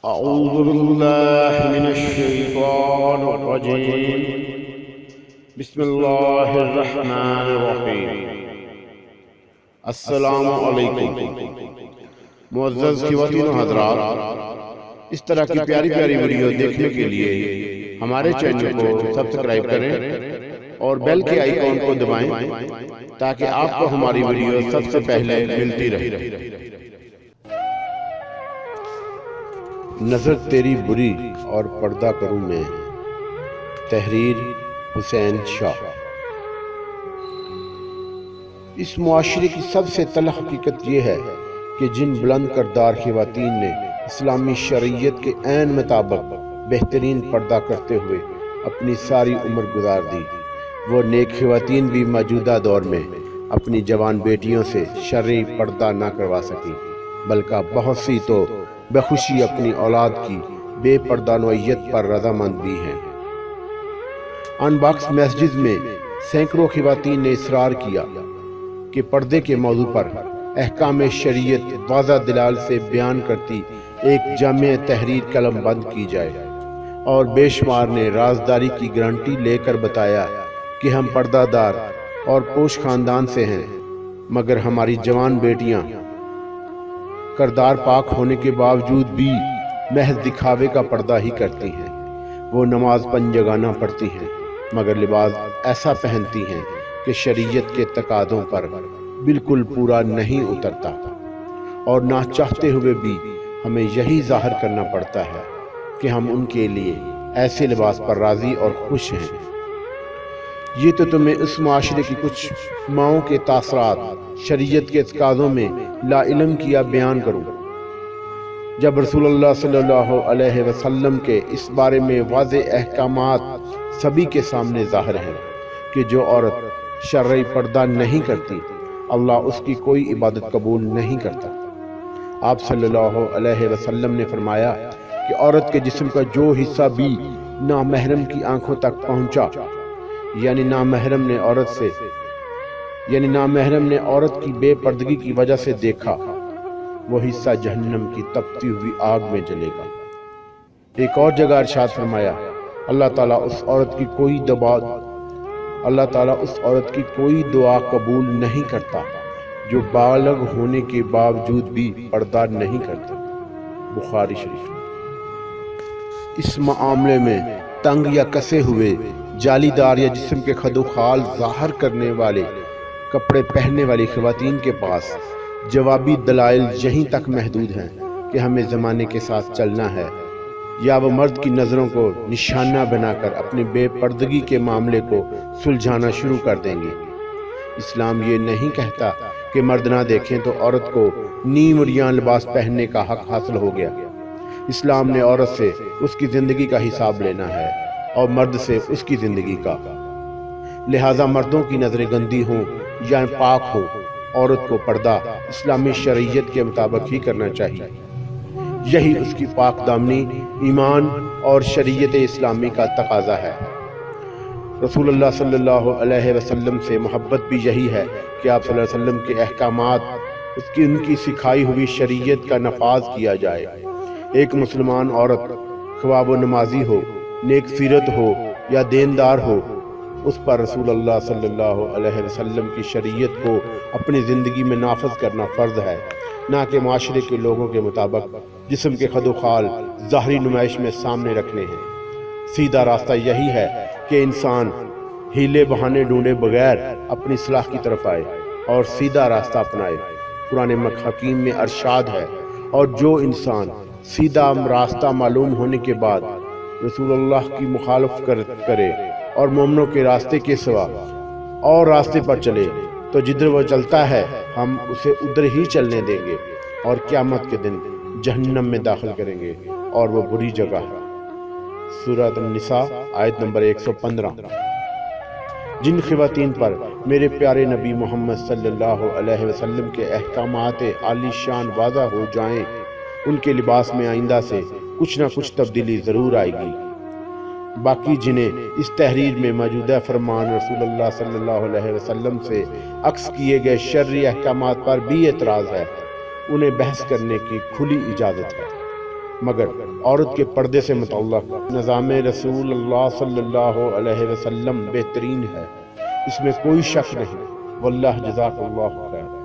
أعوذ بالله من الشيطان الرجيم بسم اللہ الرحمن الرحیم۔ السلام علیکم معزز خواتین و حضرات، اس طرح کی پیاری پیاری ویڈیو دیکھنے کے لیے ہمارے چینل کو سبسکرائب کریں اور بیل کے آئیکن کو دبائیں تاکہ آپ کو ہماری ویڈیو سب سے پہلے ملتی رہے۔ نظر تیری بری اور پردہ کروں میں، تحریر حسین شاہ۔ اس معاشرے کی سب سے تلخ حقیقت یہ ہے کہ جن بلند کردار خواتین نے اسلامی شریعت کے عین مطابق بہترین پردہ کرتے ہوئے اپنی ساری عمر گزار دی، وہ نیک خواتین بھی موجودہ دور میں اپنی جوان بیٹیوں سے شرعی پردہ نہ کروا سکی، بلکہ بہت سی تو بخوشی اپنی اولاد کی بے پردہ نوعیت پر رضامند بھی ہیں۔ ان باکس میسیجز میں سینکڑوں خواتین نے اصرار کیا کہ پردے کے موضوع پر احکام شریعت واضح دلال سے بیان کرتی ایک جامع تحریر قلم بند کی جائے، اور بے شمار نے رازداری کی گارنٹی لے کر بتایا کہ ہم پردہ دار اور پوش خاندان سے ہیں، مگر ہماری جوان بیٹیاں کردار پاک ہونے کے باوجود بھی محض دکھاوے کا پردہ ہی کرتی ہیں۔ وہ نماز پنجگانہ پڑھتی ہیں، مگر لباس ایسا پہنتی ہیں کہ شریعت کے تقاضوں پر بالکل پورا نہیں اترتا، اور نہ چاہتے ہوئے بھی ہمیں یہی ظاہر کرنا پڑتا ہے کہ ہم ان کے لیے ایسے لباس پر راضی اور خوش ہیں۔ یہ تو تمہیں اس معاشرے کی کچھ ماؤں کے تاثرات شریعت کے تقاضوں میں لا علم کیا بیان کروں۔ جب رسول اللہ صلی اللہ علیہ وسلم کے اس بارے میں واضح احکامات سبھی کے سامنے ظاہر ہیں کہ جو عورت شرعی پردہ نہیں کرتی، اللہ اس کی کوئی عبادت قبول نہیں کرتا۔ آپ صلی اللہ علیہ وسلم نے فرمایا کہ عورت کے جسم کا جو حصہ بھی نامحرم کی آنکھوں تک پہنچا، یعنی نامحرم نے عورت کی بے پردگی کی وجہ سے دیکھا، وہ حصہ جہنم کی تپتی ہوئی آگ میں جلے گا۔ ایک اور جگہ ارشاد فرمایا، اللہ تعالیٰ اس عورت کی کوئی دعا قبول نہیں کرتا جو بالغ ہونے کے باوجود بھی پردہ نہیں کرتا۔ بخاری شریف۔ اس معاملے میں تنگ یا کسے ہوئے، جالی دار یا جسم کے خد و خال ظاہر کرنے والے کپڑے پہننے والی خواتین کے پاس جوابی دلائل یہیں تک محدود ہیں کہ ہمیں زمانے کے ساتھ چلنا ہے، یا وہ مرد کی نظروں کو نشانہ بنا کر اپنی بے پردگی کے معاملے کو سلجھانا شروع کر دیں گے۔ اسلام یہ نہیں کہتا کہ مرد نہ دیکھیں تو عورت کو نیم عریاں لباس پہننے کا حق حاصل ہو گیا۔ اسلام نے عورت سے اس کی زندگی کا حساب لینا ہے اور مرد سے اس کی زندگی کا، لہٰذا مردوں کی نظریں گندی ہوں یا پاک ہوں، عورت کو پردہ اسلامی شریعت کے مطابق ہی کرنا چاہیے۔ یہی اس کی پاک دامنی، ایمان اور شریعت اسلامی کا تقاضا ہے۔ رسول اللہ صلی اللہ علیہ وسلم سے محبت بھی یہی ہے کہ آپ صلی اللہ علیہ وسلم کے احکامات، ان کی سکھائی ہوئی شریعت کا نفاذ کیا جائے۔ ایک مسلمان عورت، خواہ وہ نمازی ہو، نیک سیرت ہو یا دیندار ہو، اس پر رسول اللہ صلی اللہ علیہ وسلم کی شریعت کو اپنی زندگی میں نافذ کرنا فرض ہے، نہ کہ معاشرے کے لوگوں کے مطابق جسم کے خد و خال ظاہری نمائش میں سامنے رکھنے ہیں۔ سیدھا راستہ یہی ہے کہ انسان ہیلے بہانے ڈھونڈے بغیر اپنی اصلاح کی طرف آئے اور سیدھا راستہ اپنائے۔ قرآن حکیم میں ارشاد ہے، اور جو انسان سیدھا راستہ معلوم ہونے کے بعد رسول اللہ کی مخالفت کرے اور مومنوں کے راستے کے سوا اور راستے پر چلے، تو جدھر وہ چلتا ہے ہم اسے ادھر ہی چلنے دیں گے اور قیامت کے دن جہنم میں داخل کریں گے، اور وہ بری جگہ ہے۔ سورۃ النساء آیت نمبر 115۔ جن خواتین پر میرے پیارے نبی محمد صلی اللہ علیہ وسلم کے احکامات عالی شان واضح ہو جائیں، ان کے لباس میں آئندہ سے کچھ نہ کچھ تبدیلی ضرور آئے گی۔ باقی جنہیں اس تحریر میں موجودہ فرمان رسول اللہ صلی اللہ علیہ وسلم سے عکس کیے گئے شرعی احکامات پر بھی اعتراض ہے، انہیں بحث کرنے کی کھلی اجازت ہے۔ مگر عورت کے پردے سے متعلق نظام رسول اللہ صلی اللہ علیہ وسلم بہترین ہے، اس میں کوئی شک نہیں۔ واللہ جزاک اللہ خیر۔